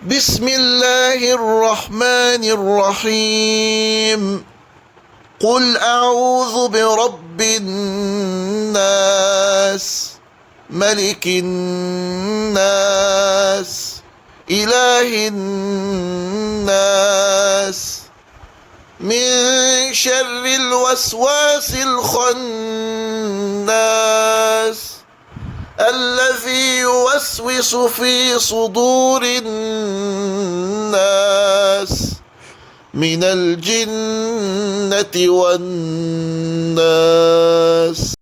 بسم الله الرحمن الرحيم. قل أعوذ برب الناس، ملك الناس، إله الناس، من شر الوسواس الخناس الذي يوسوس في صدور الناس من الجنة والناس.